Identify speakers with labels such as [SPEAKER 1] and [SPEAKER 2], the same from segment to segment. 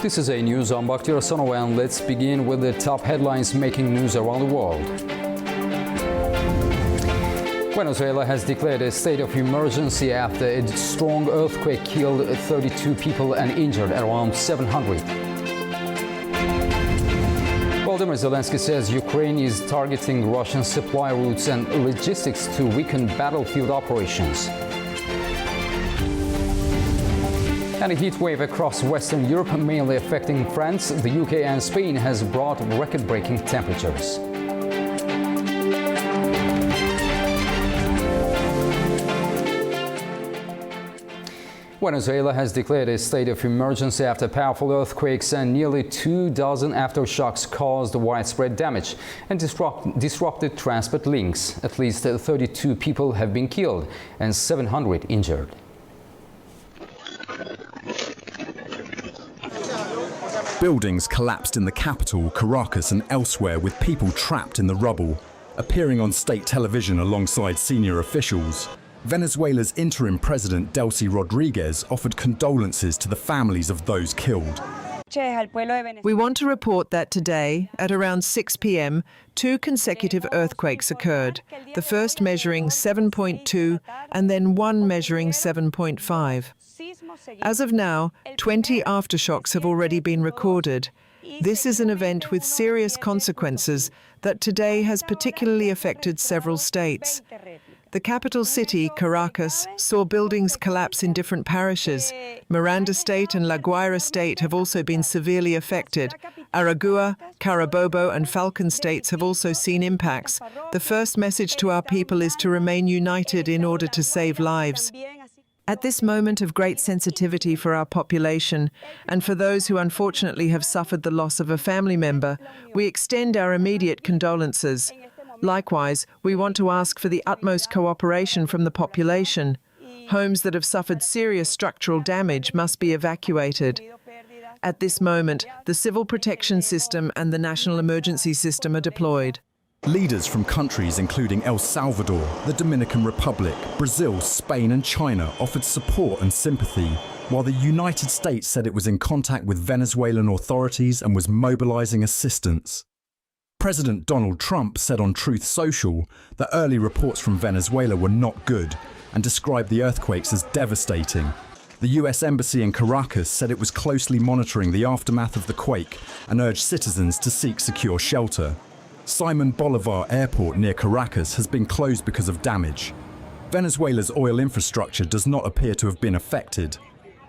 [SPEAKER 1] This is A News. I'm Bakhtiar Aslanov, and let's begin with the top headlines making news around the world. Venezuela has declared a state of emergency after a strong earthquake killed 32 people and injured around 700. Volodymyr Zelensky says Ukraine is targeting Russian supply routes and logistics to weaken battlefield operations. And a heat wave across Western Europe, mainly affecting France, the UK and Spain, has brought record-breaking temperatures. Venezuela has declared a state of emergency after powerful earthquakes and nearly 24 aftershocks caused widespread damage and disrupted transport links. At least 32 people have been killed and 700 injured.
[SPEAKER 2] Buildings collapsed in the capital, Caracas, and elsewhere, with people trapped in the rubble, appearing on state television alongside senior officials. Venezuela's interim president, Delcy Rodriguez, offered condolences to the families of those killed.
[SPEAKER 3] We want to report that today, at around 6 p.m., 2 consecutive earthquakes occurred, the first measuring 7.2 and then one measuring 7.5. As of now, 20 aftershocks have already been recorded. This is an event with serious consequences that today has particularly affected several states. The capital city, Caracas, saw buildings collapse in different parishes. Miranda State and La Guaira State have also been severely affected. Aragua, Carabobo and Falcon states have also seen impacts. The first message to our people is to remain united in order to save lives. At this moment of great sensitivity for our population and for those who unfortunately have suffered the loss of a family member, we extend our immediate condolences. Likewise, we want to ask for the utmost cooperation from the population. Homes that have suffered serious structural damage must be evacuated. At this moment, the civil protection system and the national emergency system are deployed.
[SPEAKER 2] Leaders from countries including El Salvador, the Dominican Republic, Brazil, Spain and China offered support and sympathy, while the United States said it was in contact with Venezuelan authorities and was mobilizing assistance. President Donald Trump said on Truth Social that early reports from Venezuela were not good and described the earthquakes as devastating. The US Embassy in Caracas said it was closely monitoring the aftermath of the quake and urged citizens to seek secure shelter. Simon Bolivar Airport near Caracas has been closed because of damage. Venezuela's oil infrastructure does not appear to have been affected,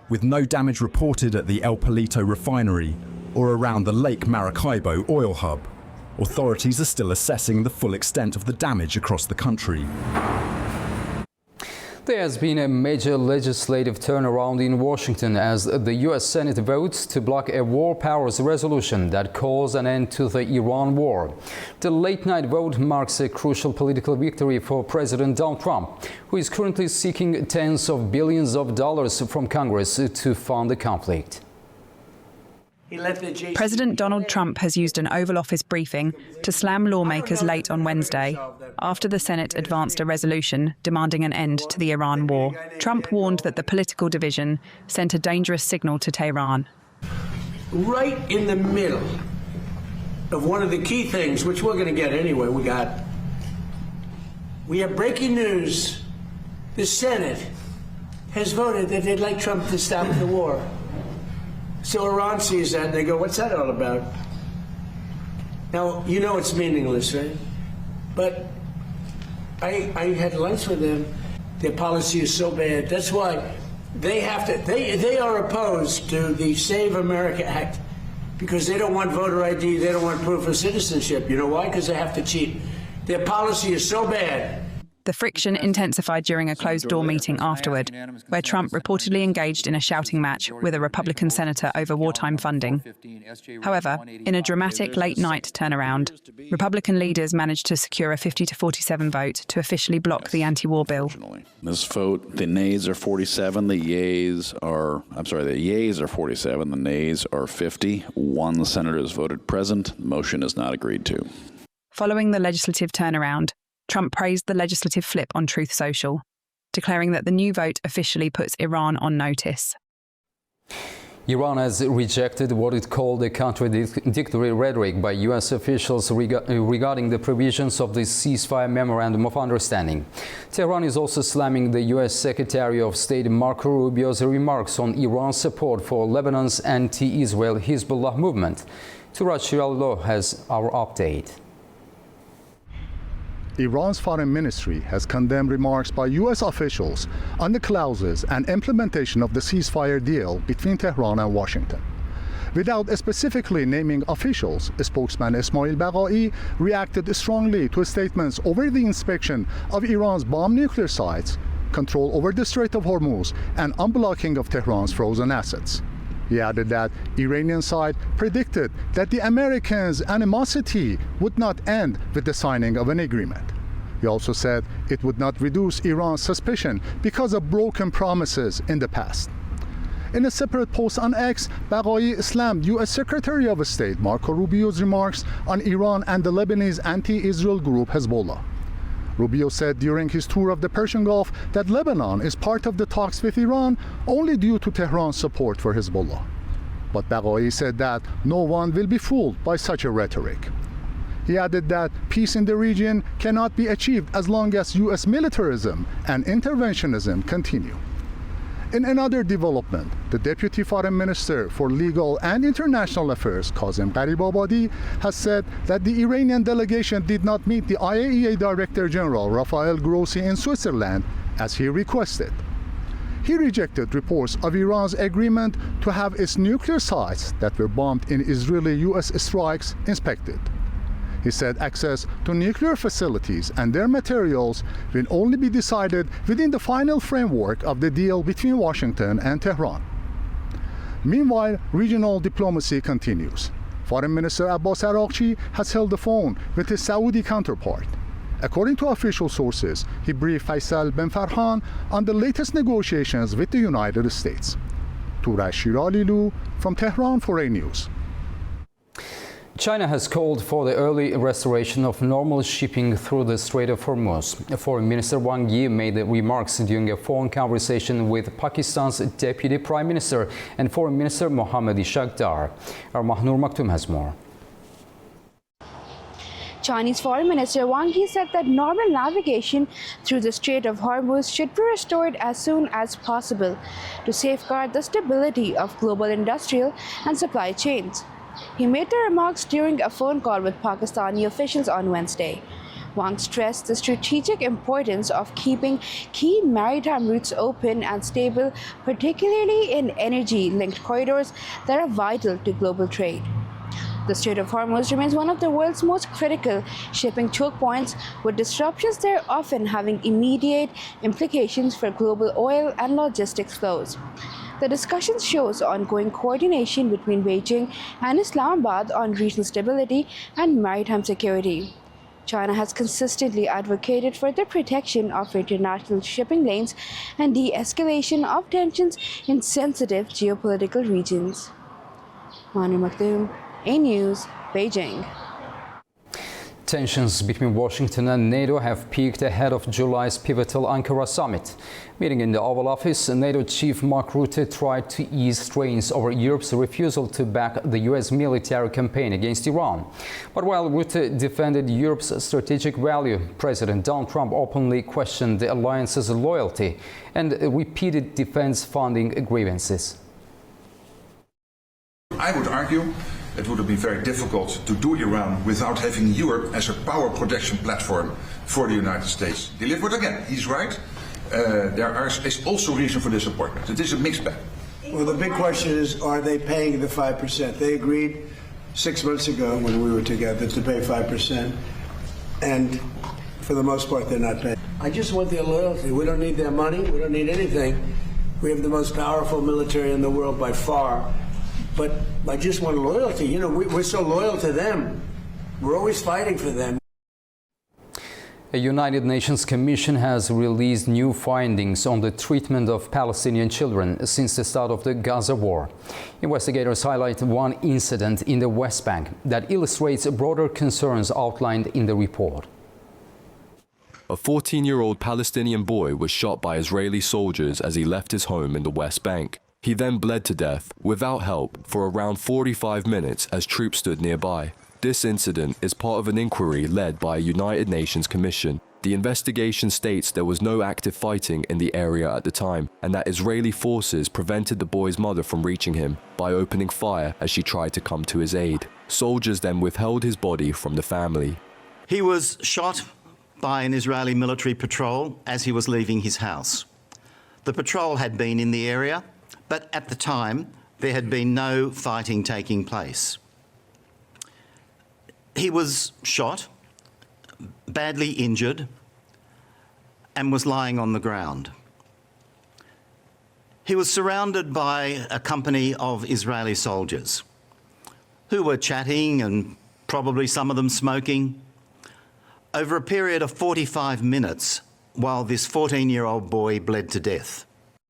[SPEAKER 2] with no damage reported at the El Palito refinery or around the Lake Maracaibo oil hub. Authorities are still assessing the full extent of the damage across the country.
[SPEAKER 1] There has been a major legislative turnaround in Washington as the U.S. Senate votes to block a war powers resolution that calls an end to the Iran war. The late-night vote marks a crucial political victory for President Donald Trump, who is currently seeking tens of billions of dollars from Congress to fund the conflict.
[SPEAKER 4] President Donald Trump has used an Oval Office briefing to slam lawmakers late on Wednesday after the Senate advanced a resolution demanding an end to the Iran war. Trump warned that the political division sent a dangerous signal to Tehran.
[SPEAKER 5] Right in the middle of one of the key things, which we're going to get anyway, we have breaking news. The Senate has voted that they'd like Trump to stop the war. So Iran sees that and they go, what's that all about? Now, you know it's meaningless, right? But I had lunch with them. Their policy is so bad. That's why they have to, they are opposed to the Save America Act because they don't want voter ID, they don't want proof of citizenship. You know why? Because they have to cheat. Their policy is so bad.
[SPEAKER 4] The friction intensified during a closed-door meeting afterward, where Trump reportedly engaged in a shouting match with a Republican senator over wartime funding. However, in a dramatic late-night turnaround, Republican leaders managed to secure a 50-47 vote to officially block the anti-war bill.
[SPEAKER 6] This vote, the nays are 47, the yeas are 47, the nays are 50. One senator has voted present. The motion is not agreed to.
[SPEAKER 4] Following the legislative turnaround, Trump praised the legislative flip on Truth Social, declaring that the new vote officially puts Iran on notice.
[SPEAKER 1] Iran has rejected what it called a contradictory rhetoric by U.S. officials regarding the provisions of the ceasefire memorandum of understanding. Tehran is also slamming the U.S. Secretary of State Marco Rubio's remarks on Iran's support for Lebanon's anti-Israel Hezbollah movement. Turaj Shirallo has our update.
[SPEAKER 7] Iran's foreign ministry has condemned remarks by U.S. officials on the clauses and implementation of the ceasefire deal between Tehran and Washington. Without specifically naming officials, spokesman Ismail Baghai reacted strongly to statements over the inspection of Iran's bomb nuclear sites, control over the Strait of Hormuz, and unblocking of Tehran's frozen assets. He added that Iranian side predicted that the Americans' animosity would not end with the signing of an agreement. He also said it would not reduce Iran's suspicion because of broken promises in the past. In a separate post on X, Baghai slammed U.S. Secretary of State Marco Rubio's remarks on Iran and the Lebanese anti-Israel group Hezbollah. Rubio said during his tour of the Persian Gulf that Lebanon is part of the talks with Iran only due to Tehran's support for Hezbollah. But Baghai said that no one will be fooled by such a rhetoric. He added that peace in the region cannot be achieved as long as U.S. militarism and interventionism continue. In another development, the Deputy Foreign Minister for Legal and International Affairs, Kazem Gharibabadi, has said that the Iranian delegation did not meet the IAEA Director General Rafael Grossi in Switzerland as he requested. He rejected reports of Iran's agreement to have its nuclear sites that were bombed in Israeli-U.S. strikes inspected. He said access to nuclear facilities and their materials will only be decided within the final framework of the deal between Washington and Tehran. Meanwhile, regional diplomacy continues. Foreign Minister Abbas Araghchi has held the phone with his Saudi counterpart. According to official sources, he briefed Faisal bin Farhan on the latest negotiations with the United States. Turaj Shirallo from Tehran for A News.
[SPEAKER 1] China has called for the early restoration of normal shipping through the Strait of Hormuz. Foreign Minister Wang Yi made the remarks during a phone conversation with Pakistan's Deputy Prime Minister and Foreign Minister Mohammad Ishaq Dar. Our Mahnur Maktoum has more.
[SPEAKER 8] Chinese Foreign Minister Wang Yi said that normal navigation through the Strait of Hormuz should be restored as soon as possible to safeguard the stability of global industrial and supply chains. He made the remarks during a phone call with Pakistani officials on Wednesday. Wang stressed the strategic importance of keeping key maritime routes open and stable, particularly in energy-linked corridors that are vital to global trade. The Strait of Hormuz remains one of the world's most critical shipping choke points, with disruptions there often having immediate implications for global oil and logistics flows. The discussion shows ongoing coordination between Beijing and Islamabad on regional stability and maritime security. China has consistently advocated for the protection of international shipping lanes and de-escalation of tensions in sensitive geopolitical regions. Manu Maktoum, A News, Beijing.
[SPEAKER 1] Tensions between Washington and NATO have peaked ahead of July's pivotal Ankara summit. Meeting in the Oval Office, NATO chief Mark Rutte tried to ease strains over Europe's refusal to back the U.S. military campaign against Iran. But while Rutte defended Europe's strategic value, President Donald Trump openly questioned the alliance's loyalty and repeated defense funding grievances.
[SPEAKER 9] I would argue it would have been very difficult to do Iran without having Europe as a power projection platform for the United States. Delivered again, he's right. There is also reason for disappointment. It is a mixed bag.
[SPEAKER 5] Well, the big question is, are they paying the 5%? They agreed 6 months ago when we were together to pay 5%. And for the most part, they're not paying. I just want their loyalty. We don't need their money. We don't need anything. We have the most powerful military in the world by far. But I just want loyalty. You know, we're so loyal to them. We're always fighting for them.
[SPEAKER 1] A United Nations Commission has released new findings on the treatment of Palestinian children since the start of the Gaza war. Investigators highlight one incident in the West Bank that illustrates broader concerns outlined in the report.
[SPEAKER 10] A 14-year-old Palestinian boy was shot by Israeli soldiers as he left his home in the West Bank. He then bled to death, without help, for around 45 minutes as troops stood nearby. This incident is part of an inquiry led by a United Nations commission. The investigation states there was no active fighting in the area at the time, and that Israeli forces prevented the boy's mother from reaching him by opening fire as she tried to come to his aid. Soldiers then withheld his body from the family.
[SPEAKER 11] He was shot by an Israeli military patrol as he was leaving his house. The patrol had been in the area, but at the time there had been no fighting taking place. He was shot, badly injured, and was lying on the ground. He was surrounded by a company of Israeli soldiers who were chatting and probably some of them smoking over a period of 45 minutes while this 14-year-old boy bled to death.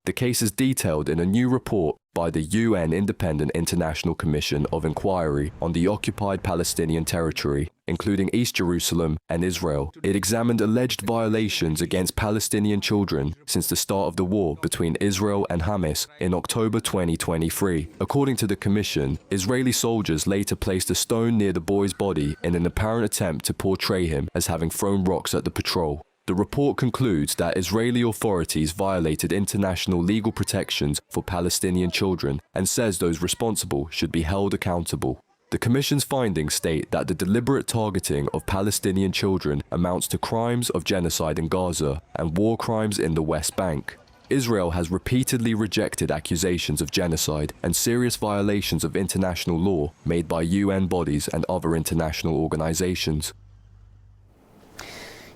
[SPEAKER 10] The case is detailed in a new report by the UN Independent International Commission of Inquiry on the occupied Palestinian territory, including East Jerusalem and Israel. It examined alleged violations against Palestinian children since the start of the war between Israel and Hamas in October 2023. According to the commission, Israeli soldiers later placed a stone near the boy's body in an apparent attempt to portray him as having thrown rocks at the patrol. The report concludes that Israeli authorities violated international legal protections for Palestinian children and says those responsible should be held accountable. The Commission's findings state that the deliberate targeting of Palestinian children amounts to crimes of genocide in Gaza and war crimes in the West Bank. Israel has repeatedly rejected accusations of genocide and serious violations of international law made by UN bodies and other international organizations.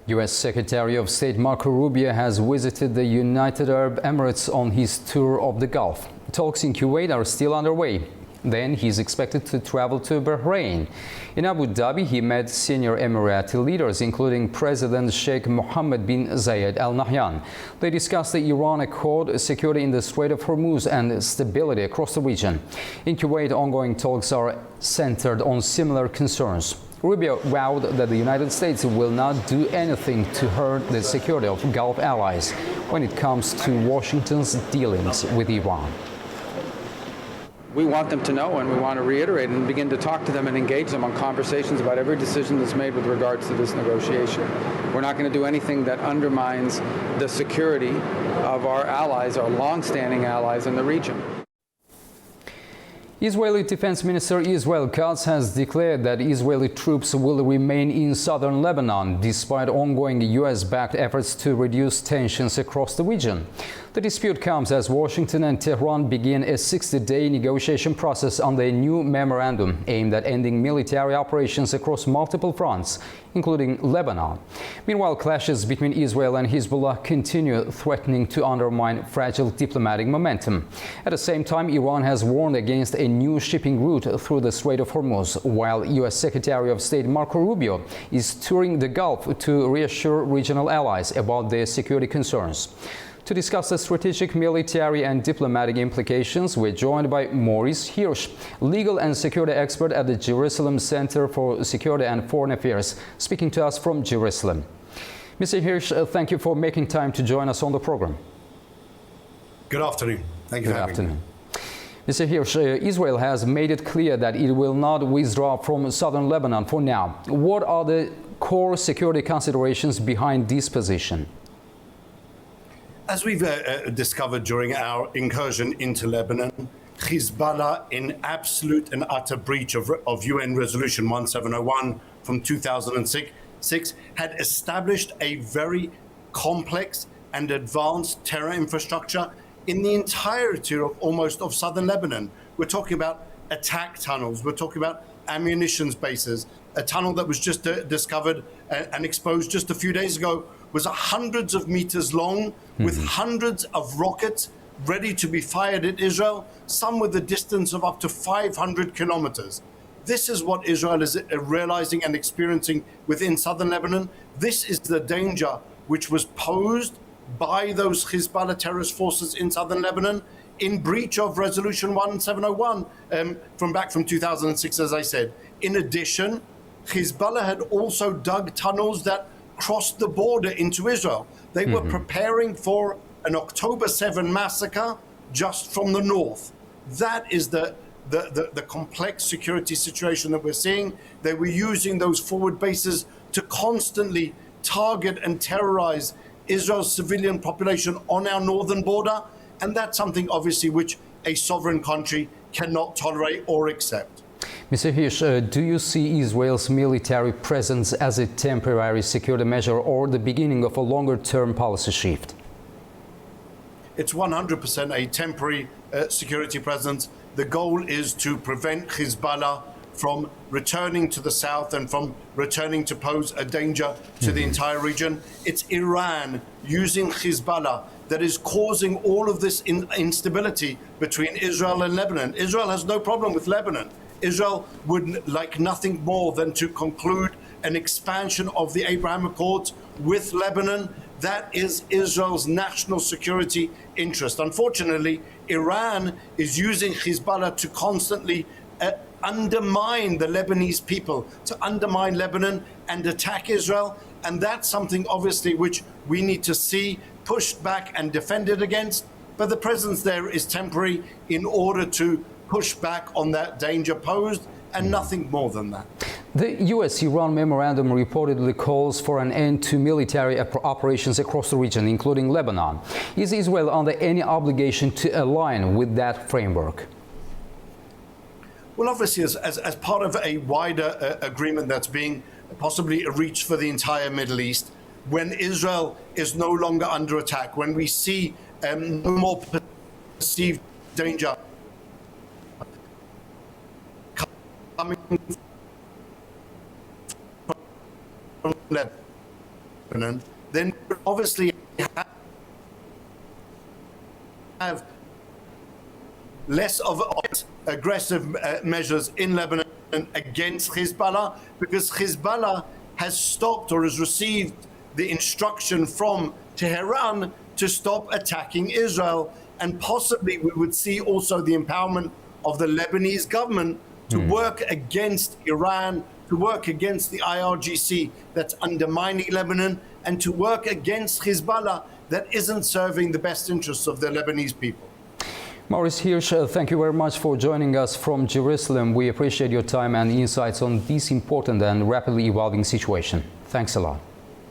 [SPEAKER 1] U.S. Secretary of State Marco Rubio has visited the United Arab Emirates on his tour of the Gulf. Talks in Kuwait are still underway. Then he's expected to travel to Bahrain. In Abu Dhabi, he met senior Emirati leaders, including President Sheikh Mohammed bin Zayed Al Nahyan. They discussed the Iran Accord, security in the Strait of Hormuz, and stability across the region. In Kuwait, ongoing talks are centered on similar concerns. Rubio vowed that the United States will not do anything to hurt the security of Gulf allies when it comes to Washington's dealings with Iran.
[SPEAKER 12] We want them to know, and we want to reiterate and begin to talk to them and engage them on conversations about every decision that's made with regards to this negotiation. We're not going to do anything that undermines the security of our allies, our long-standing allies in the region.
[SPEAKER 1] Israeli Defense Minister Israel Katz has declared that Israeli troops will remain in southern Lebanon despite ongoing U.S.-backed efforts to reduce tensions across the region. The dispute comes as Washington and Tehran begin a 60-day negotiation process on the new memorandum aimed at ending military operations across multiple fronts, including Lebanon. Meanwhile, clashes between Israel and Hezbollah continue, threatening to undermine fragile diplomatic momentum. At the same time, Iran has warned against a new shipping route through the Strait of Hormuz, while U.S. Secretary of State Marco Rubio is touring the Gulf to reassure regional allies about their security concerns. To discuss the strategic, military and diplomatic implications, we're joined by Maurice Hirsch, legal and security expert at the Jerusalem Center for Security and Foreign Affairs, speaking to us from Jerusalem. Mr. Hirsch, thank you for making time to join us on the program.
[SPEAKER 13] Good afternoon. Thank you for having me.
[SPEAKER 1] Mr. Hirsch, Israel has made it clear that it will not withdraw from southern Lebanon for now. What are the core security considerations behind this position?
[SPEAKER 13] As we've discovered during our incursion into Lebanon, Hezbollah, in absolute and utter breach of UN Resolution 1701 from 2006, had established a very complex and advanced terror infrastructure in the entirety of southern Lebanon. We're talking about attack tunnels, we're talking about ammunition bases. A tunnel that was just discovered and exposed just a few days ago was hundreds of meters long, with hundreds of rockets ready to be fired at Israel, some with a distance of up to 500 kilometers. This is what Israel is realizing and experiencing within southern Lebanon. This is the danger which was posed by those Hezbollah terrorist forces in southern Lebanon in breach of Resolution 1701 from 2006, as I said. In addition, Hezbollah had also dug tunnels that crossed the border into Israel. They were preparing for an October 7 massacre just from the north. That is the complex security situation that we're seeing. They were using those forward bases to constantly target and terrorize Israel's civilian population on our northern border. And that's something, obviously, which a sovereign country cannot tolerate or accept.
[SPEAKER 1] Mr. Hirsch, do you see Israel's military presence as a temporary security measure or the beginning of a longer-term policy shift?
[SPEAKER 13] It's 100% a temporary security presence. The goal is to prevent Hezbollah from returning to the south and from returning to pose a danger to the entire region. It's Iran using Hezbollah that is causing all of this instability between Israel and Lebanon. Israel has no problem with Lebanon. Israel would like nothing more than to conclude an expansion of the Abraham Accords with Lebanon. That is Israel's national security interest. Unfortunately, Iran is using Hezbollah to constantly undermine the Lebanese people, to undermine Lebanon and attack Israel. And that's something, obviously, which we need to see pushed back and defended against. But the presence there is temporary in order to push back on that danger posed, and nothing more than that.
[SPEAKER 1] The US-Iran memorandum reportedly calls for an end to military operations across the region, including Lebanon. Is Israel under any obligation to align with that framework?
[SPEAKER 13] Well, obviously, as part of a wider agreement that's being possibly reached for the entire Middle East, when Israel is no longer under attack, when we see no more perceived danger coming from Lebanon, then obviously have less of aggressive measures in Lebanon against Hezbollah, because Hezbollah has stopped or has received the instruction from Tehran to stop attacking Israel. And possibly we would see also the empowerment of the Lebanese government to work against Iran, to work against the IRGC that's undermining Lebanon, and to work against Hezbollah that isn't serving the best interests of the Lebanese people.
[SPEAKER 1] Maurice Hirsch, thank you very much for joining us from Jerusalem. We appreciate your time and insights on this important and rapidly evolving situation. Thanks a lot.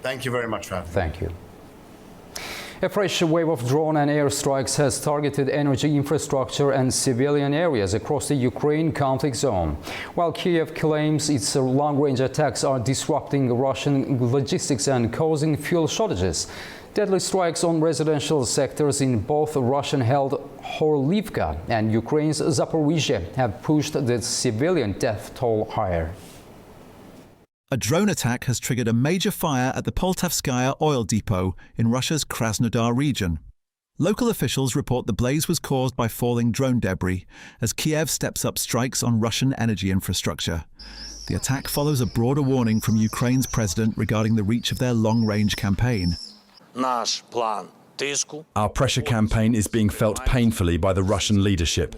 [SPEAKER 13] Thank you very much for having me.
[SPEAKER 1] Thank you. A fresh wave of drone and airstrikes has targeted energy infrastructure and civilian areas across the Ukraine conflict zone. While Kiev claims its long-range attacks are disrupting Russian logistics and causing fuel shortages, deadly strikes on residential sectors in both Russian-held Horlivka and Ukraine's Zaporizhzhia have pushed the civilian death toll higher.
[SPEAKER 2] A drone attack has triggered a major fire at the Poltavskaya oil depot in Russia's Krasnodar region. Local officials report the blaze was caused by falling drone debris as Kiev steps up strikes on Russian energy infrastructure. The attack follows a broader warning from Ukraine's president regarding the reach of their long-range campaign.
[SPEAKER 14] Our pressure campaign is being felt painfully by the Russian leadership.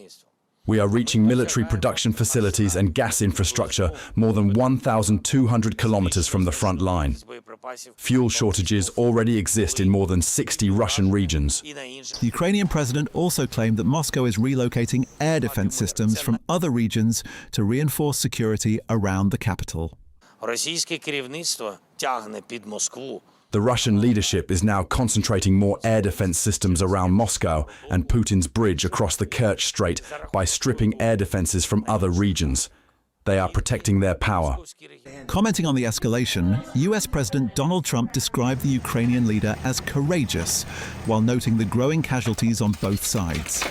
[SPEAKER 14] We are reaching military production facilities and gas infrastructure more than 1,200 kilometers from the front line. Fuel shortages already exist in more than 60 Russian regions.
[SPEAKER 2] The Ukrainian president also claimed that Moscow is relocating air defense systems from other regions to reinforce security around the capital.
[SPEAKER 14] The Russian leadership is now concentrating more air defense systems around Moscow and Putin's bridge across the Kerch Strait by stripping air defenses from other regions. They are protecting their power.
[SPEAKER 2] Commenting on the escalation, US President Donald Trump described the Ukrainian leader as courageous, while noting the growing casualties on both sides.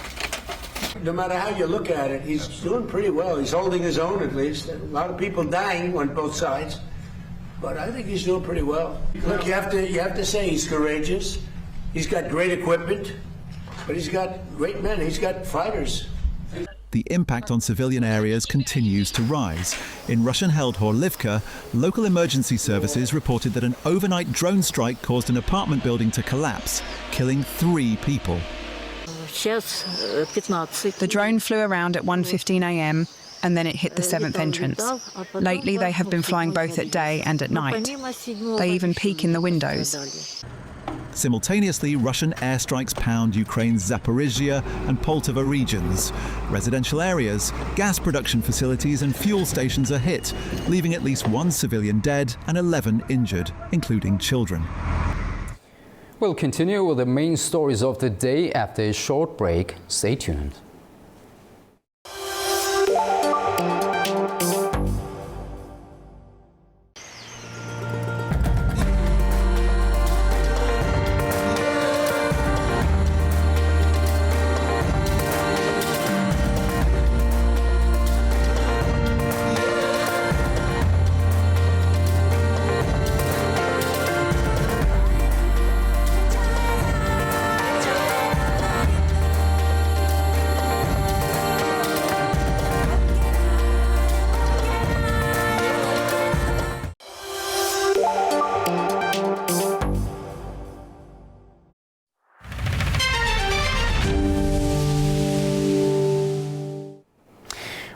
[SPEAKER 5] No matter how you look at it, he's doing pretty well. He's holding his own, at least. A lot of people dying on both sides. But I think he's doing pretty well. Look, you have to say he's courageous. He's got great equipment, but he's got great men. He's got fighters.
[SPEAKER 2] The impact on civilian areas continues to rise. In Russian-held Horlivka, local emergency services reported that an overnight drone strike caused an apartment building to collapse, killing 3 people.
[SPEAKER 4] The drone flew around at 1:15 a.m. and then it hit the 7th entrance. Lately, they have been flying both at day and at night. They even peek in the windows.
[SPEAKER 15] Simultaneously, Russian airstrikes pound Ukraine's Zaporizhia and Poltava regions. Residential areas, gas production facilities and fuel stations are hit, leaving at least 1 civilian dead and 11 injured, including children.
[SPEAKER 1] We'll continue with the main stories of the day after a short break. Stay tuned.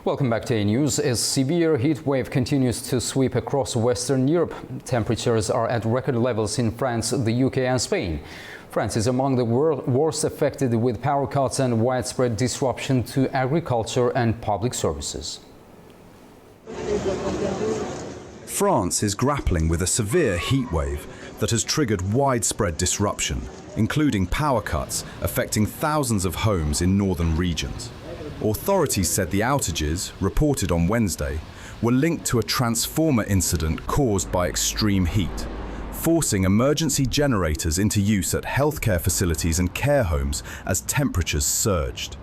[SPEAKER 1] Welcome back to A News. A severe heat wave continues to sweep across Western Europe. Temperatures are at record levels in France, the UK and Spain. France is among the worst affected, with power cuts and widespread disruption to agriculture and public services.
[SPEAKER 2] France is grappling with a severe heat wave that has triggered widespread disruption, including power cuts affecting thousands of homes in northern regions. Authorities said the outages, reported on Wednesday, were linked to a transformer incident caused by extreme heat, forcing emergency generators into use at healthcare facilities and care homes as temperatures surged.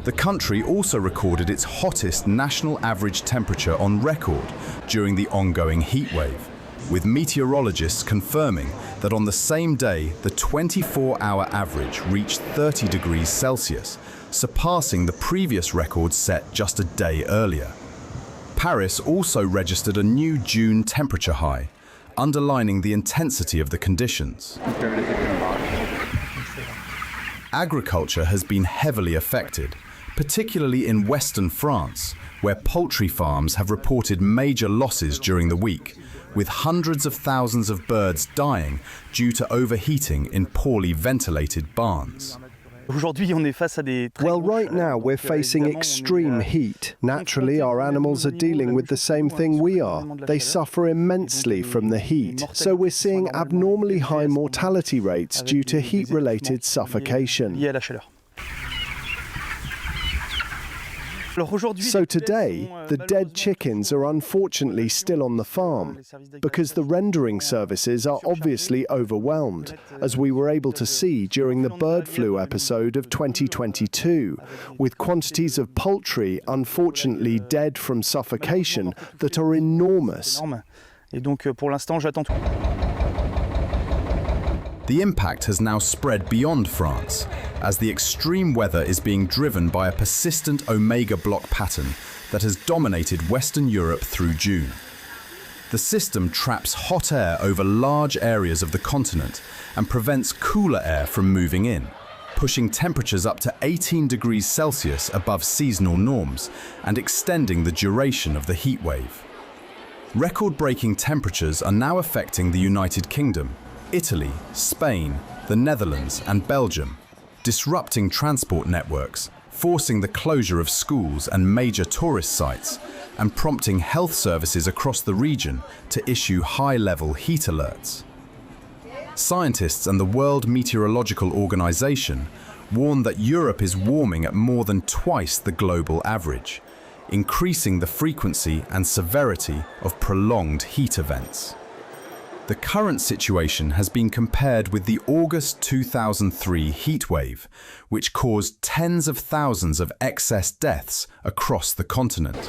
[SPEAKER 2] The country also recorded its hottest national average temperature on record during the ongoing heat wave, with meteorologists confirming that on the same day the 24-hour average reached 30 degrees Celsius, surpassing the previous record set just a day earlier. Paris also registered a new June temperature high, underlining the intensity of the conditions. Agriculture has been heavily affected, particularly in western France, where poultry farms have reported major losses during the week, with hundreds of thousands of birds dying due to overheating in poorly ventilated barns.
[SPEAKER 16] Well, right now we're facing extreme heat. Naturally, our animals are dealing with the same thing we are. They suffer immensely from the heat. So we're seeing abnormally high mortality rates due to heat-related suffocation. So today, the dead chickens are unfortunately still on the farm, because the rendering services are obviously overwhelmed, as we were able to see during the bird flu episode of 2022, with quantities of poultry unfortunately dead from suffocation that are enormous.
[SPEAKER 2] The impact has now spread beyond France, as the extreme weather is being driven by a persistent omega block pattern that has dominated Western Europe through June. The system traps hot air over large areas of the continent and prevents cooler air from moving in, pushing temperatures up to 18 degrees Celsius above seasonal norms and extending the duration of the heat wave. Record-breaking temperatures are now affecting the United Kingdom, Italy, Spain, the Netherlands and Belgium, disrupting transport networks, forcing the closure of schools and major tourist sites, and prompting health services across the region to issue high-level heat alerts. Scientists and the World Meteorological Organization warn that Europe is warming at more than twice the global average, increasing the frequency and severity of prolonged heat events. The current situation has been compared with the August 2003 heatwave, which caused tens of thousands of excess deaths across the continent.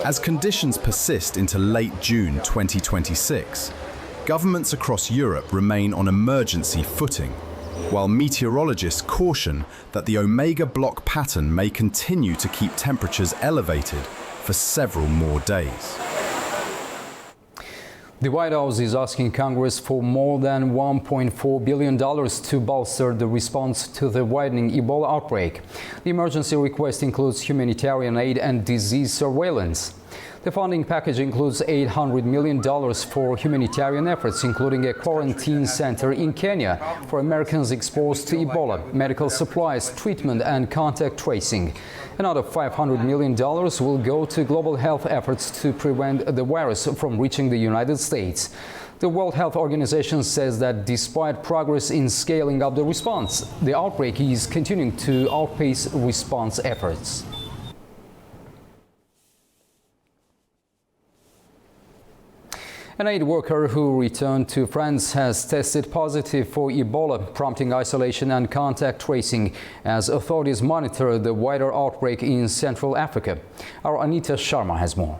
[SPEAKER 2] As conditions persist into late June 2026, governments across Europe remain on emergency footing, while meteorologists caution that the omega block pattern may continue to keep temperatures elevated for several more days.
[SPEAKER 1] The White House is asking Congress for more than $1.4 billion to bolster the response to the widening Ebola outbreak. The emergency request includes humanitarian aid and disease surveillance. The funding package includes $800 million for humanitarian efforts, including a quarantine center in Kenya for Americans exposed to Ebola, medical supplies, treatment and contact tracing. Another $500 million will go to global health efforts to prevent the virus from reaching the United States. The World Health Organization says that despite progress in scaling up the response, the outbreak is continuing to outpace response efforts. An aid worker who returned to France has tested positive for Ebola, prompting isolation and contact tracing as authorities monitor the wider outbreak in Central Africa. Our Anita Sharma has more.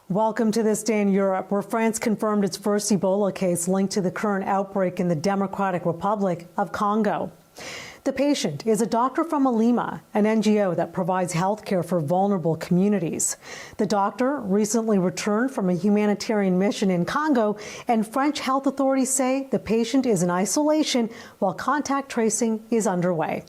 [SPEAKER 17] Welcome to This Day in Europe, where France confirmed its first Ebola case linked to the current outbreak in the Democratic Republic of Congo. The patient is a doctor from Alima, an NGO that provides health care for vulnerable communities. The doctor recently returned from a humanitarian mission in Congo, and French health authorities say the patient is in isolation while contact tracing is underway.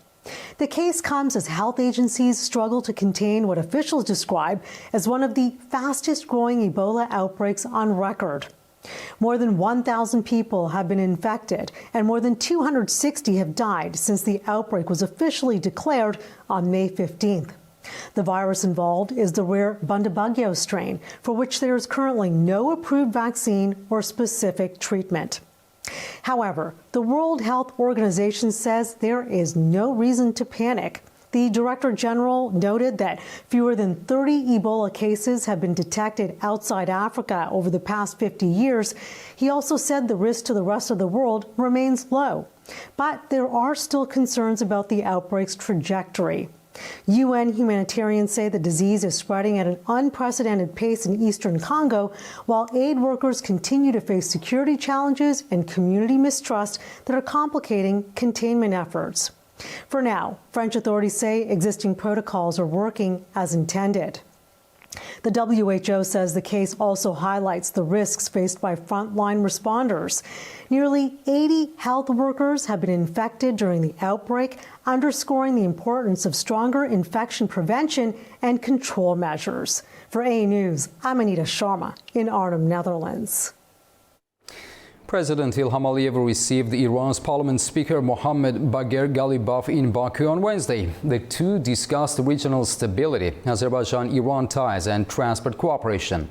[SPEAKER 17] The case comes as health agencies struggle to contain what officials describe as one of the fastest growing Ebola outbreaks on record. More than 1,000 people have been infected and more than 260 have died since the outbreak was officially declared on May 15th. The virus involved is the rare Bundibugyo strain, for which there is currently no approved vaccine or specific treatment. However, the World Health Organization says there is no reason to panic. The Director General noted that fewer than 30 Ebola cases have been detected outside Africa over the past 50 years. He also said the risk to the rest of the world remains low. But there are still concerns about the outbreak's trajectory. UN humanitarians say the disease is spreading at an unprecedented pace in eastern Congo, while aid workers continue to face security challenges and community mistrust that are complicating containment efforts. For now, French authorities say existing protocols are working as intended. The WHO says the case also highlights the risks faced by frontline responders. Nearly 80 health workers have been infected during the outbreak, underscoring the importance of stronger infection prevention and control measures. For A News, I'm Anita Sharma in Arnhem, Netherlands.
[SPEAKER 1] President Ilham Aliyev received Iran's parliament speaker Mohammad Bagher Ghalibaf in Baku on Wednesday. The two discussed regional stability, Azerbaijan-Iran ties and transport cooperation.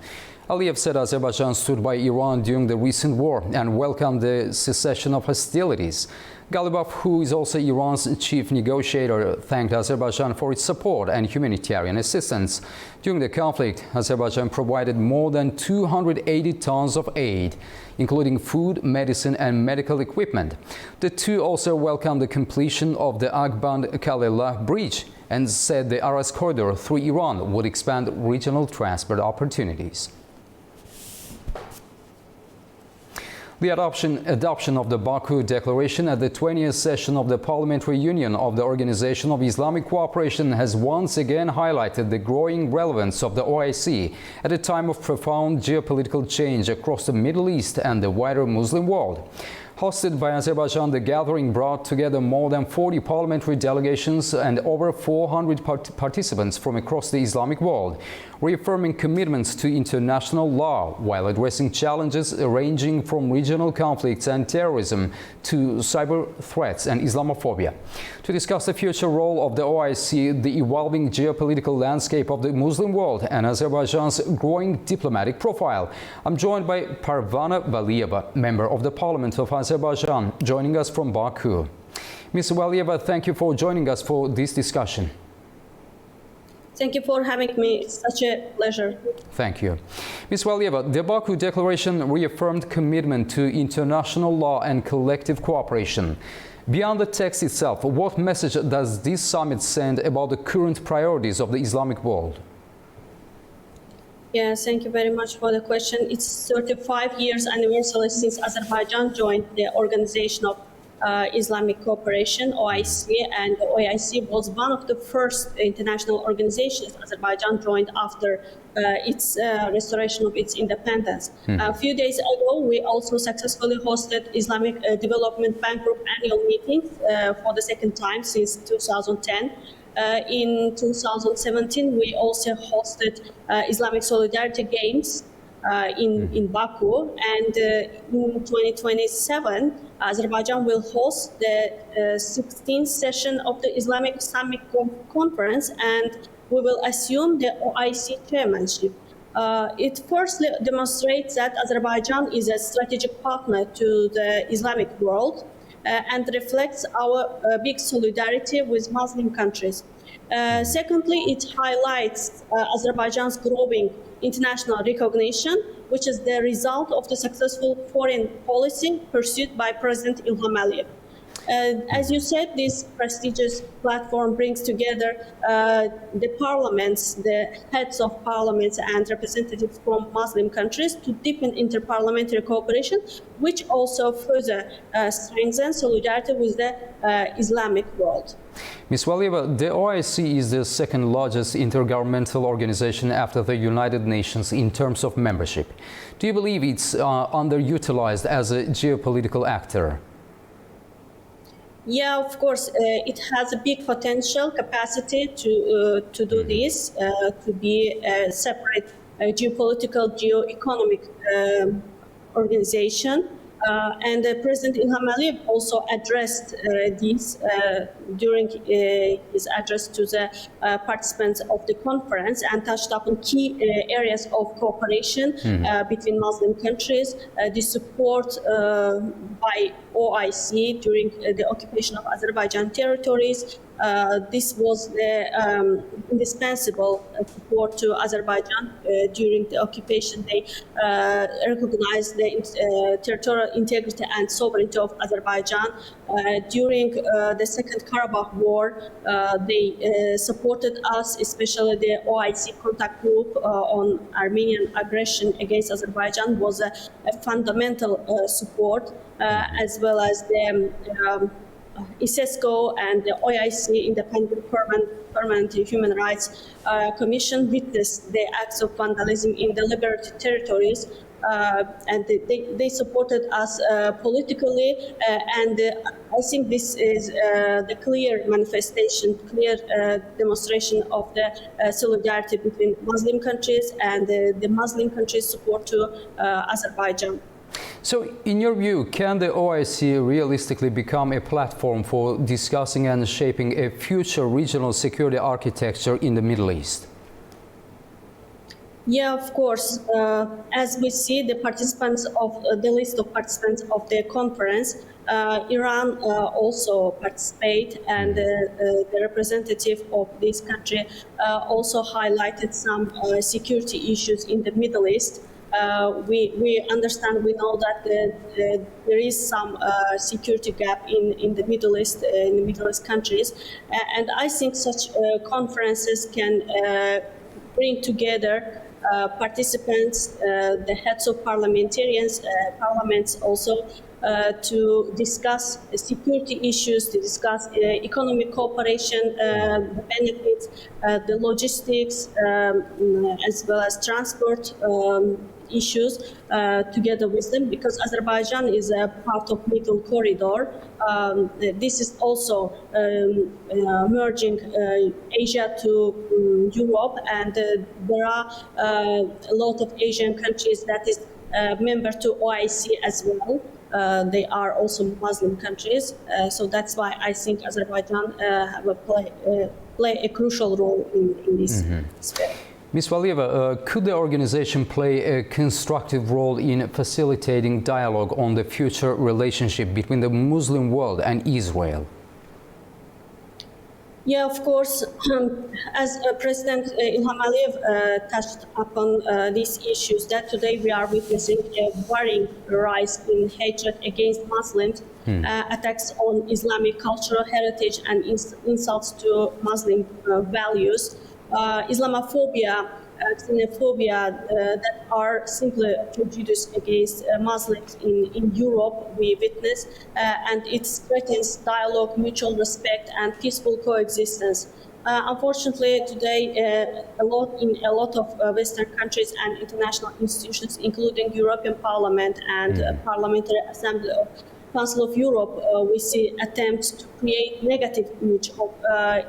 [SPEAKER 1] Aliyev said Azerbaijan stood by Iran during the recent war and welcomed the cessation of hostilities. Ghalibaf, who is also Iran's chief negotiator, thanked Azerbaijan for its support and humanitarian assistance. During the conflict, Azerbaijan provided more than 280 tons of aid, including food, medicine and medical equipment. The two also welcomed the completion of the Agband-Kalela bridge and said the Aras corridor through Iran would expand regional transport opportunities. The adoption of the Baku Declaration at the 20th session of the Parliamentary Union of the Organization of Islamic Cooperation has once again highlighted the growing relevance of the OIC at a time of profound geopolitical change across the Middle East and the wider Muslim world. Hosted by Azerbaijan, the gathering brought together more than 40 parliamentary delegations and over 400 participants from across the Islamic world, reaffirming commitments to international law while addressing challenges ranging from regional conflicts and terrorism to cyber threats and Islamophobia. To discuss the future role of the OIC, the evolving geopolitical landscape of the Muslim world, and Azerbaijan's growing diplomatic profile, I'm joined by Parvana Valieva, member of the Parliament of Azerbaijan, joining us from Baku. Ms. Valieva, thank you for joining us for this discussion.
[SPEAKER 18] Thank you for having me. It's such a pleasure.
[SPEAKER 1] Thank you. Ms. Valieva, the Baku Declaration reaffirmed commitment to international law and collective cooperation. Beyond the text itself, what message does this summit send about the current priorities of the Islamic world?
[SPEAKER 18] Yes, thank you very much for the question. It's 35 years anniversary since Azerbaijan joined the Organization of Islamic Cooperation, OIC, and the OIC was one of the first international organizations Azerbaijan joined after its restoration of its independence. A few days ago, we also successfully hosted Islamic Development Bank Group annual meetings for the second time since 2010. In 2017, we also hosted Islamic Solidarity Games in Baku, and in 2027, Azerbaijan will host the 16th session of the Islamic Summit Conference, and we will assume the OIC chairmanship. It firstly demonstrates that Azerbaijan is a strategic partner to the Islamic world and reflects our big solidarity with Muslim countries. Secondly, it highlights Azerbaijan's growing international recognition, which is the result of the successful foreign policy pursued by President Ilham Aliyev. As you said, this prestigious platform brings together the parliaments, the heads of parliaments and representatives from Muslim countries to deepen interparliamentary cooperation, which also further strengthens solidarity with the Islamic world.
[SPEAKER 1] Ms. Valieva, the OIC is the second largest intergovernmental organization after the United Nations in terms of membership. Do you believe it's underutilized as a geopolitical actor?
[SPEAKER 18] Yeah, of course, it has a big potential capacity to do this, to be a separate geopolitical, geo-economic organization. And President Ilham Aliyev also addressed this during his address to the participants of the conference and touched upon key areas of cooperation between Muslim countries, the support by OIC during the occupation of Azerbaijan territories. This was the indispensable support to Azerbaijan during the occupation. They recognized the territorial integrity and sovereignty of Azerbaijan. During the Second Karabakh War, they supported us, especially the OIC contact group on Armenian aggression against Azerbaijan was a fundamental support, as well as the ISESCO and the OIC, Independent Permanent Human Rights Commission, witnessed the acts of vandalism in the liberated territories, and they supported us politically, and I think this is the clear manifestation, clear demonstration of the solidarity between Muslim countries and the Muslim countries' support to Azerbaijan.
[SPEAKER 1] So, in your view, can the OIC realistically become a platform for discussing and shaping a future regional security architecture in the Middle East?
[SPEAKER 18] Yeah, of course. As we see, the participants of the list of participants of the conference, Iran also participate, and the representative of this country also highlighted some security issues in the Middle East. We understand, we know that there is some security gap in the Middle East, in the Middle East countries, and I think such conferences can bring together participants, the heads of parliamentarians, parliaments also, to discuss security issues, to discuss economic cooperation, the benefits, the logistics, as well as transport issues together with them, because Azerbaijan is a part of Middle Corridor. This is also merging Asia to Europe, and there are a lot of Asian countries that is member to OIC as well. They are also Muslim countries, so that's why I think Azerbaijan have play a crucial role in this sphere.
[SPEAKER 1] Ms. Valieva, could the organization play a constructive role in facilitating dialogue on the future relationship between the Muslim world and Israel?
[SPEAKER 18] Yeah, of course. As President Ilham Aliyev touched upon these issues, that today we are witnessing a worrying rise in hatred against Muslims, attacks on Islamic cultural heritage, and insults to Muslim values. Islamophobia xenophobia that are simply prejudiced against Muslims in Europe, we witness, and it threatens dialogue, mutual respect, and peaceful coexistence. Unfortunately, today, in a lot of Western countries and international institutions, including European Parliament and Parliamentary Assembly of Council of Europe, we see attempts to create negative image of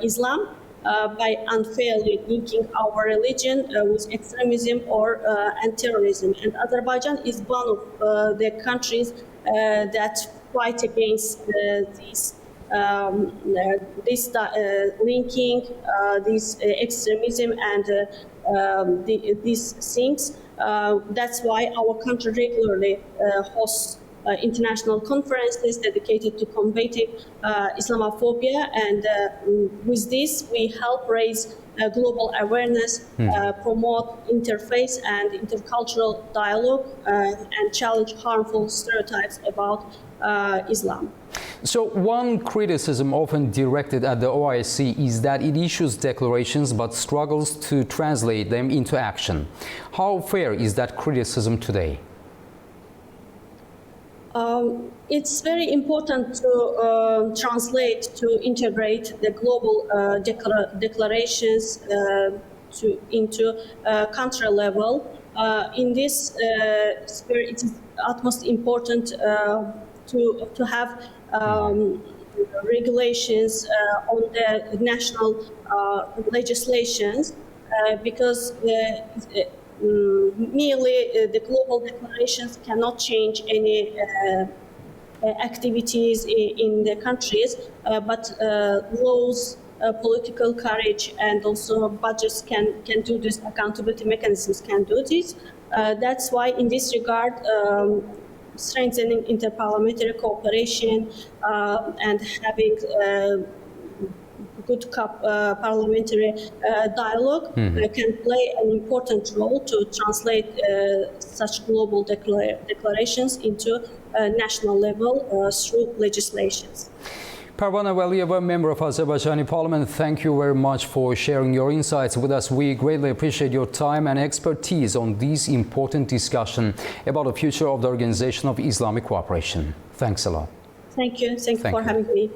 [SPEAKER 18] Islam by unfairly linking our religion with extremism or and terrorism. And Azerbaijan is one of the countries that fight against this linking, this extremism and these things. That's why our country regularly hosts international conferences dedicated to combating Islamophobia, and with this we help raise global awareness, promote interfaith and intercultural dialogue, and challenge harmful stereotypes about Islam.
[SPEAKER 1] So one criticism often directed at the OIC is that it issues declarations but struggles to translate them into action. How fair is that criticism today?
[SPEAKER 18] It's very important to translate, to integrate the global declarations into country level. In this spirit, it is utmost important to have regulations on the national legislations because merely the global declarations cannot change any activities in the countries, but laws, political courage, and also budgets can do this, accountability mechanisms can do this. That's why in this regard, strengthening interparliamentary cooperation and having good parliamentary dialogue can play an important role to translate such global declarations into national level through legislations.
[SPEAKER 1] Parvana Valieva, member of Azerbaijani Parliament, thank you very much for sharing your insights with us. We greatly appreciate your time and expertise on this important discussion about the future of the Organization of Islamic Cooperation. Thanks a lot.
[SPEAKER 18] Thank you. Thank you for having me.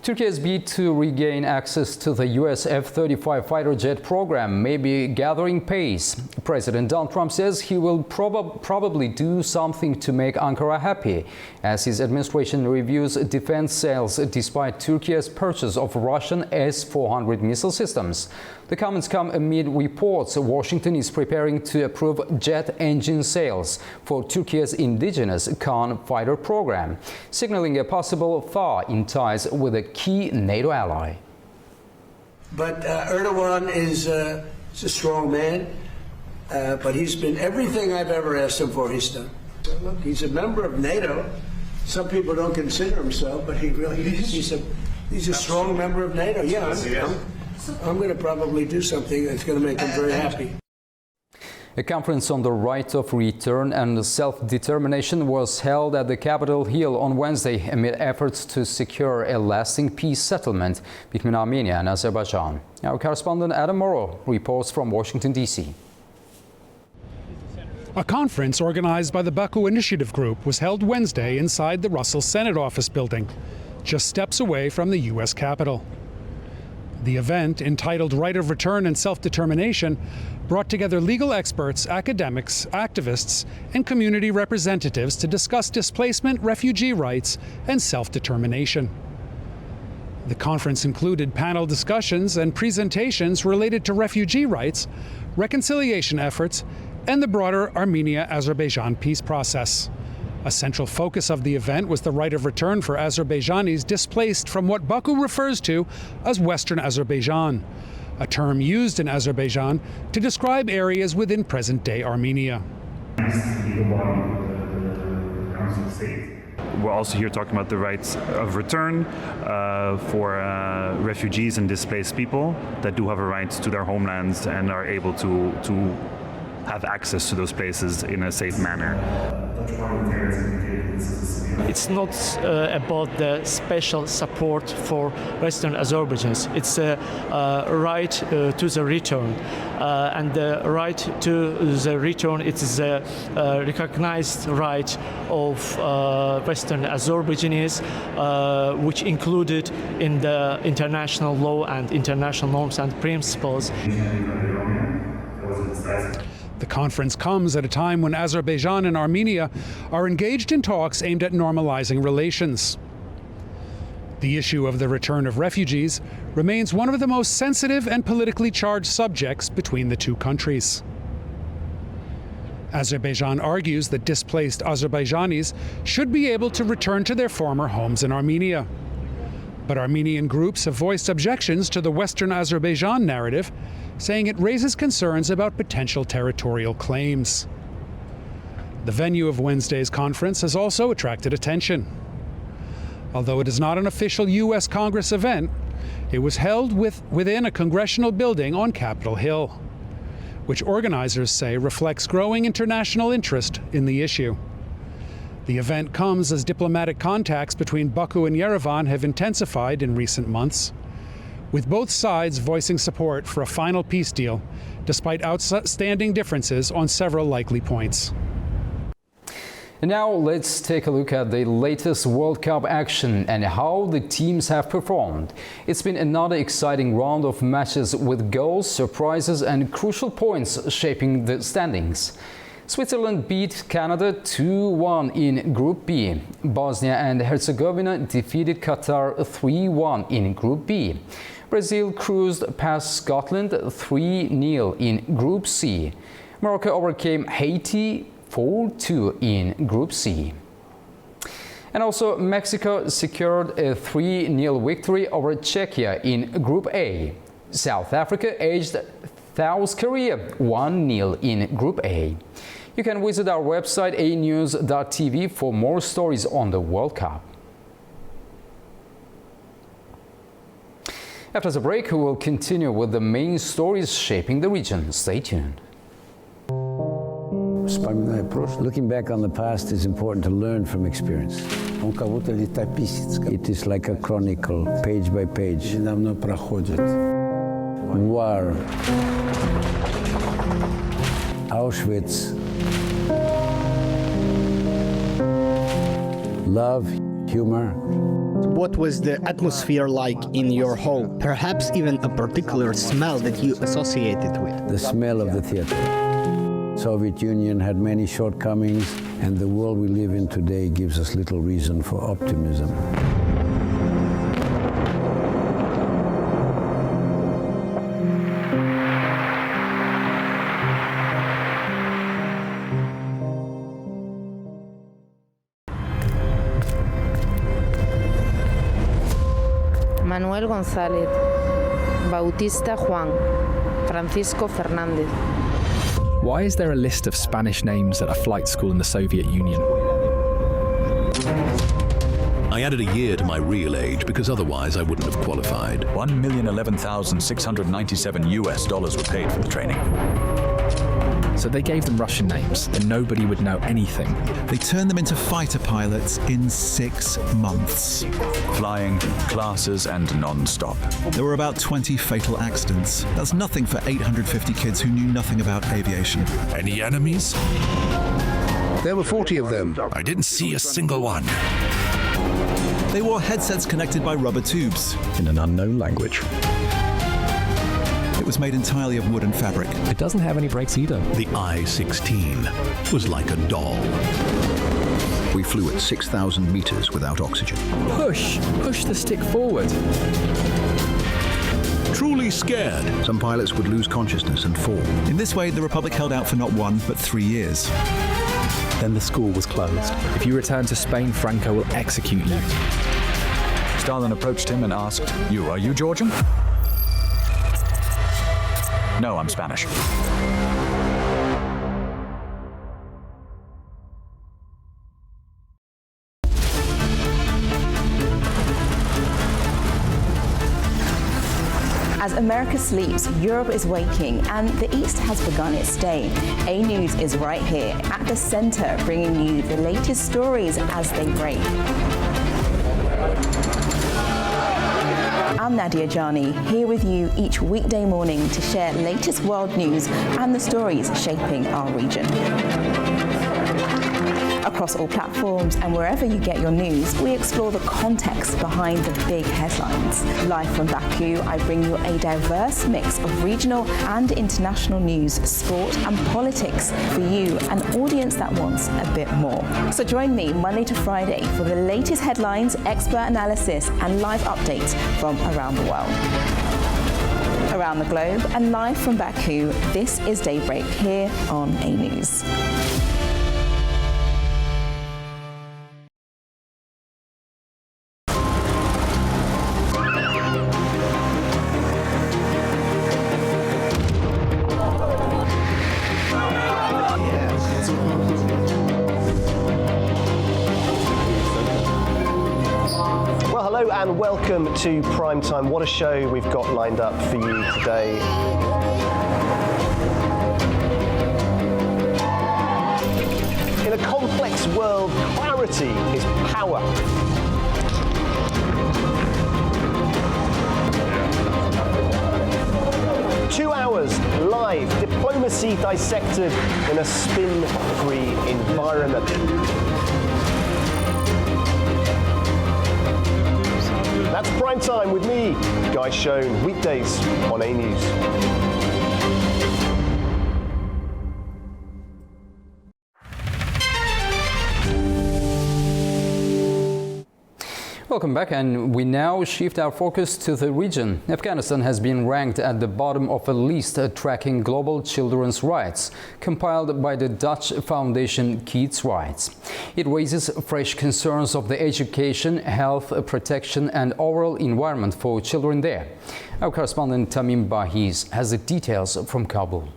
[SPEAKER 1] Turkey's bid to regain access to the U.S. F-35 fighter jet program may be gathering pace. President Donald Trump says he will probably do something to make Ankara happy as his administration reviews defense sales despite Turkey's purchase of Russian S-400 missile systems. The comments come amid reports Washington is preparing to approve jet engine sales for Turkey's indigenous Khan fighter program, signaling a possible thaw in ties with a key NATO ally.
[SPEAKER 5] But Erdogan is a strong man, but he's been everything I've ever asked him for, he's done. Look, he's a member of NATO. Some people don't consider himself, but he really is. He's a strong member of NATO. Yeah, I'm going to probably do something that's going to make him very happy.
[SPEAKER 1] A conference on the right of return and self-determination was held at the Capitol Hill on Wednesday amid efforts to secure a lasting peace settlement between Armenia and Azerbaijan. Our correspondent Adam Morrow reports from Washington, D.C.
[SPEAKER 19] A conference organized by the Baku Initiative Group was held Wednesday inside the Russell Senate Office building, just steps away from the U.S. Capitol. The event, entitled Right of Return and Self-Determination, brought together legal experts, academics, activists, and community representatives to discuss displacement, refugee rights, and self-determination. The conference included panel discussions and presentations related to refugee rights, reconciliation efforts, and the broader Armenia-Azerbaijan peace process. A central focus of the event was the right of return for Azerbaijanis displaced from what Baku refers to as Western Azerbaijan, a term used in Azerbaijan to describe areas within present-day Armenia.
[SPEAKER 20] We're also here talking about the rights of return for refugees and displaced people that do have a right to their homelands and are able to have access to those places in a safe manner.
[SPEAKER 21] It's not about the special support for Western Azerbaijanis. It's a right to the return. And the right to the return, it is a recognized right of Western Azerbaijanis, which included in the international law and international norms and principles.
[SPEAKER 19] The conference comes at a time when Azerbaijan and Armenia are engaged in talks aimed at normalizing relations. The issue of the return of refugees remains one of the most sensitive and politically charged subjects between the two countries. Azerbaijan argues that displaced Azerbaijanis should be able to return to their former homes in Armenia. But Armenian groups have voiced objections to the Western Azerbaijan narrative, saying it raises concerns about potential territorial claims. The venue of Wednesday's conference has also attracted attention. Although it is not an official U.S. Congress event, it was held within a congressional building on Capitol Hill, which organizers say reflects growing international interest in the issue. The event comes as diplomatic contacts between Baku and Yerevan have intensified in recent months, with both sides voicing support for a final peace deal, despite outstanding differences on several likely points.
[SPEAKER 1] And now let's take a look at the latest World Cup action and how the teams have performed. It's been another exciting round of matches with goals, surprises and crucial points shaping the standings. Switzerland beat Canada 2-1 in Group B. Bosnia and Herzegovina defeated Qatar 3-1 in Group B. Brazil cruised past Scotland 3-0 in Group C. Morocco overcame Haiti 4-2 in Group C. And also Mexico secured a 3-0 victory over Czechia in Group A. South Africa edged South Korea 1-0 in Group A. You can visit our website anews.tv for more stories on the World Cup. After the break, we will continue with the main stories shaping the region. Stay tuned.
[SPEAKER 22] Looking back on the past is important to learn from experience. It is like a chronicle, page by page. War, Auschwitz, love, humor.
[SPEAKER 23] What was the atmosphere like in your home? Perhaps even a particular smell that you associated with?
[SPEAKER 22] The smell of the theater. Soviet Union had many shortcomings, and the world we live in today gives us little reason for optimism.
[SPEAKER 24] Manuel González, Bautista Juan, Francisco Fernández.
[SPEAKER 25] Why is there a list of Spanish names at a flight school in the Soviet Union?
[SPEAKER 26] I added a year to my real age because otherwise I wouldn't have qualified.
[SPEAKER 27] $1,011,697 were paid for the training.
[SPEAKER 25] So they gave them Russian names and nobody would know anything.
[SPEAKER 15] They turned them into fighter pilots in 6 months.
[SPEAKER 27] Flying, classes and non-stop.
[SPEAKER 15] There were about 20 fatal accidents. That's nothing for 850 kids who knew nothing about aviation.
[SPEAKER 27] Any enemies?
[SPEAKER 28] There were 40 of them.
[SPEAKER 27] I didn't see a single one.
[SPEAKER 15] They wore headsets connected by rubber tubes.
[SPEAKER 27] In an unknown language.
[SPEAKER 15] It was made entirely of wood and fabric.
[SPEAKER 25] It doesn't have any brakes either.
[SPEAKER 27] The I-16 was like a doll.
[SPEAKER 28] We flew at 6,000 meters without oxygen.
[SPEAKER 25] Push the stick forward.
[SPEAKER 27] Truly scared.
[SPEAKER 28] Some pilots would lose consciousness and fall.
[SPEAKER 15] In this way, the Republic held out for not 1, but 3 years.
[SPEAKER 25] Then the school was closed. If you return to Spain, Franco will execute you.
[SPEAKER 27] Stalin approached him and asked, are you Georgian? No, I'm Spanish.
[SPEAKER 3] As America sleeps, Europe is waking, and the East has begun its day. A News is right here at the center, bringing you the latest stories as they break. I'm Nadia Jani, here with you each weekday morning to share latest world news and the stories shaping our region. Across all platforms and wherever you get your news, we explore the context behind the big headlines. Live from Baku, I bring you a diverse mix of regional and international news, sport and politics for you, an audience that wants a bit more. So join me Monday to Friday for the latest headlines, expert analysis and live updates from around the world. Around the globe and live from Baku, this is Daybreak here on A News.
[SPEAKER 6] And welcome to Primetime. What a show we've got lined up for you today. In a complex world, clarity is power. Two hours live, diplomacy dissected in a spin-free environment. That's Prime Time with me, Guy Schoen, weekdays on A News.
[SPEAKER 1] Welcome back, and we now shift our focus to the region. Afghanistan has been ranked at the bottom of a list tracking global children's rights, compiled by the Dutch foundation Kids' Rights. It raises fresh concerns of the education, health, protection and overall environment for children there. Our correspondent Tamim Bahiz has the details from Kabul.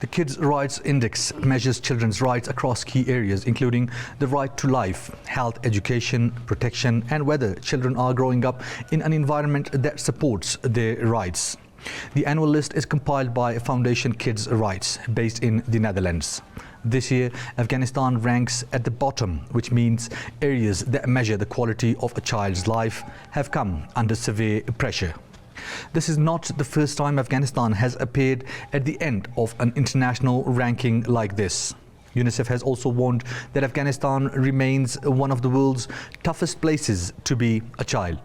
[SPEAKER 7] The Kids' Rights Index measures children's rights across key areas, including the right to life, health, education, protection, and whether children are growing up in an environment that supports their rights. The annual list is compiled by Foundation Kids' Rights, based in the Netherlands. This year, Afghanistan ranks at the bottom, which means areas that measure the quality of a child's life have come under severe pressure. This is not the first time Afghanistan has appeared at the end of an international ranking like this. UNICEF has also warned that Afghanistan remains one of the world's toughest places to be a child.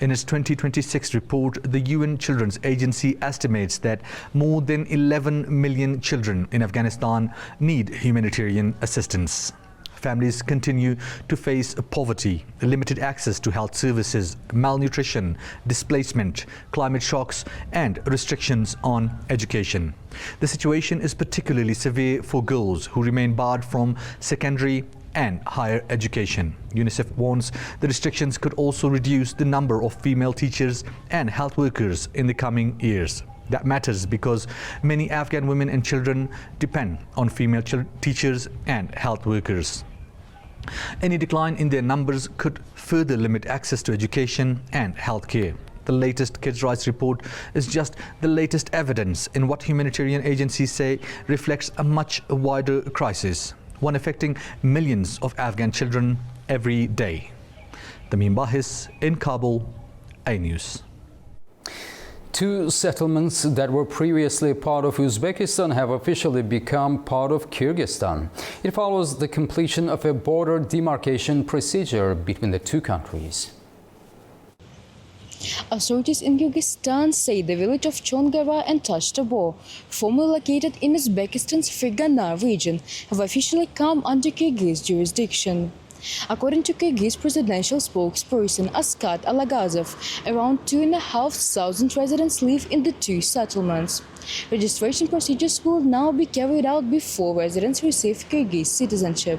[SPEAKER 7] In its 2026 report, the UN Children's Agency estimates that more than 11 million children in Afghanistan need humanitarian assistance. Families continue to face poverty, limited access to health services, malnutrition, displacement, climate shocks, and restrictions on education. The situation is particularly severe for girls who remain barred from secondary and higher education. UNICEF warns the restrictions could also reduce the number of female teachers and health workers in the coming years. That matters because many Afghan women and children depend on female teachers and health workers. Any decline in their numbers could further limit access to education and health care. The latest Kids' Rights report is just the latest evidence in what humanitarian agencies say reflects a much wider crisis, one affecting millions of Afghan children every day. Tamim Bahis in Kabul, A News.
[SPEAKER 1] Two settlements that were previously part of Uzbekistan have officially become part of Kyrgyzstan. It follows the completion of a border demarcation procedure between the two countries.
[SPEAKER 8] Authorities in Kyrgyzstan say the village of Chongara and Tashtabo, formerly located in Uzbekistan's Fergana region, have officially come under Kyrgyz jurisdiction. According to Kyrgyz presidential spokesperson Askat Alagazov, around 2,500 residents live in the two settlements. Registration procedures will now be carried out before residents receive Kyrgyz citizenship.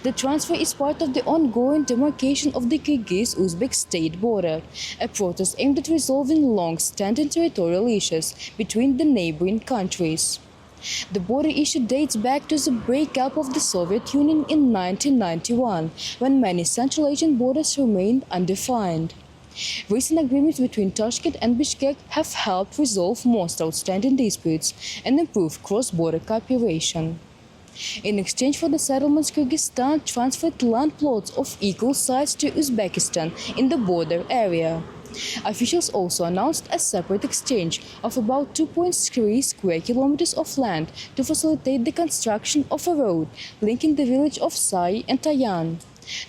[SPEAKER 8] The transfer is part of the ongoing demarcation of the Kyrgyz-Uzbek state border, a protest aimed at resolving long-standing territorial issues between the neighboring countries. The border issue dates back to the breakup of the Soviet Union in 1991, when many Central Asian borders remained undefined. Recent agreements between Tashkent and Bishkek have helped resolve most outstanding disputes and improve cross-border cooperation. In exchange for the settlements, Kyrgyzstan transferred land plots of equal size to Uzbekistan in the border area. Officials also announced a separate exchange of about 2.3 square kilometers of land to facilitate the construction of a road linking the village of Sai and Tayan.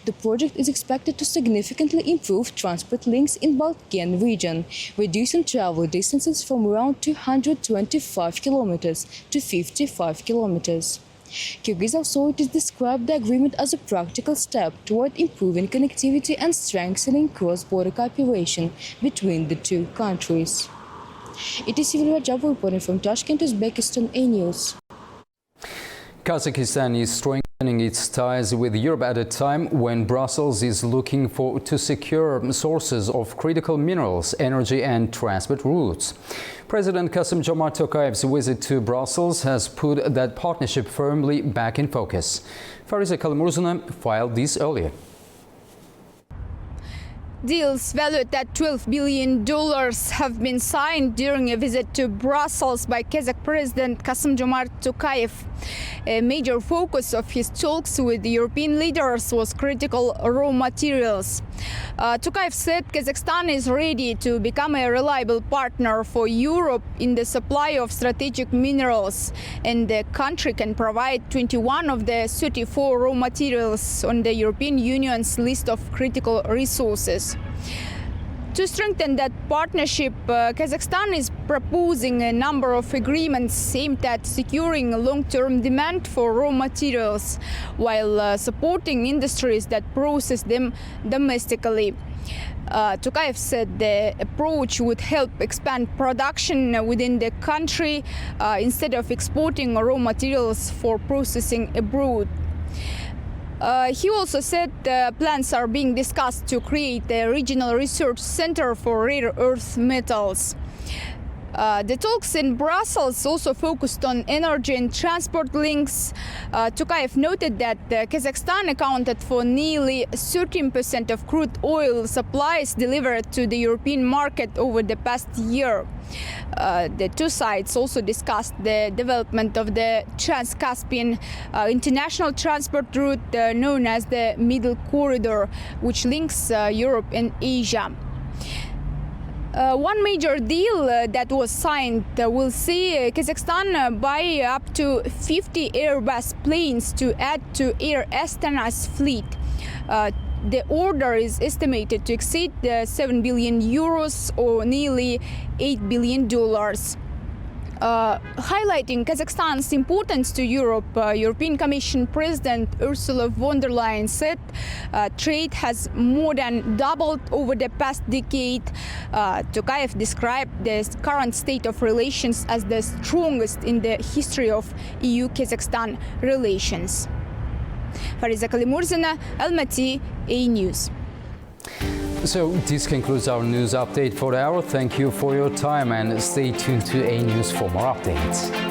[SPEAKER 8] The project is expected to significantly improve transport links in Balkan region, reducing travel distances from around 225 kilometers to 55 kilometers. Kyrgyz authorities described the agreement as a practical step toward improving connectivity and strengthening cross-border cooperation between the two countries. It is Sivil Rajab reporting from Tashkent, Uzbekistan, A News.
[SPEAKER 1] Kazakhstan is strengthening its ties with Europe at a time when Brussels is looking to secure sources of critical minerals, energy and transport routes. President Kassym-Jomart Tokayev's visit to Brussels has put that partnership firmly back in focus. Fariza Kalimurzuna filed this earlier.
[SPEAKER 4] Deals valued at $12 billion have been signed during a visit to Brussels by Kazakh President Kassym-Jomart Tokayev. A major focus of his talks with the European leaders was critical raw materials. Tokayev said Kazakhstan is ready to become a reliable partner for Europe in the supply of strategic minerals, and the country can provide 21 of the 34 raw materials on the European Union's list of critical resources. To strengthen that partnership, Kazakhstan is proposing a number of agreements aimed at securing long-term demand for raw materials while supporting industries that process them domestically. Tokayev said the approach would help expand production within the country instead of exporting raw materials for processing abroad. He also said plans are being discussed to create a regional research center for rare earth metals. The talks in Brussels also focused on energy and transport links. Tokayev noted that Kazakhstan accounted for nearly 13% of crude oil supplies delivered to the European market over the past year. The two sides also discussed the development of the Trans-Caspian international transport route known as the Middle Corridor, which links Europe and Asia. One major deal that was signed will see Kazakhstan buy up to 50 Airbus planes to add to Air Astana's fleet. The order is estimated to exceed 7 billion euros or nearly $8 billion. Highlighting Kazakhstan's importance to Europe, European Commission President Ursula von der Leyen said trade has more than doubled over the past decade. Tokayev described the current state of relations as the strongest in the history of EU-Kazakhstan relations. Fariza Kalimurzuna, Almaty, A News.
[SPEAKER 1] So this concludes our news update for the hour. Thank you for your time and stay tuned to A News for more updates.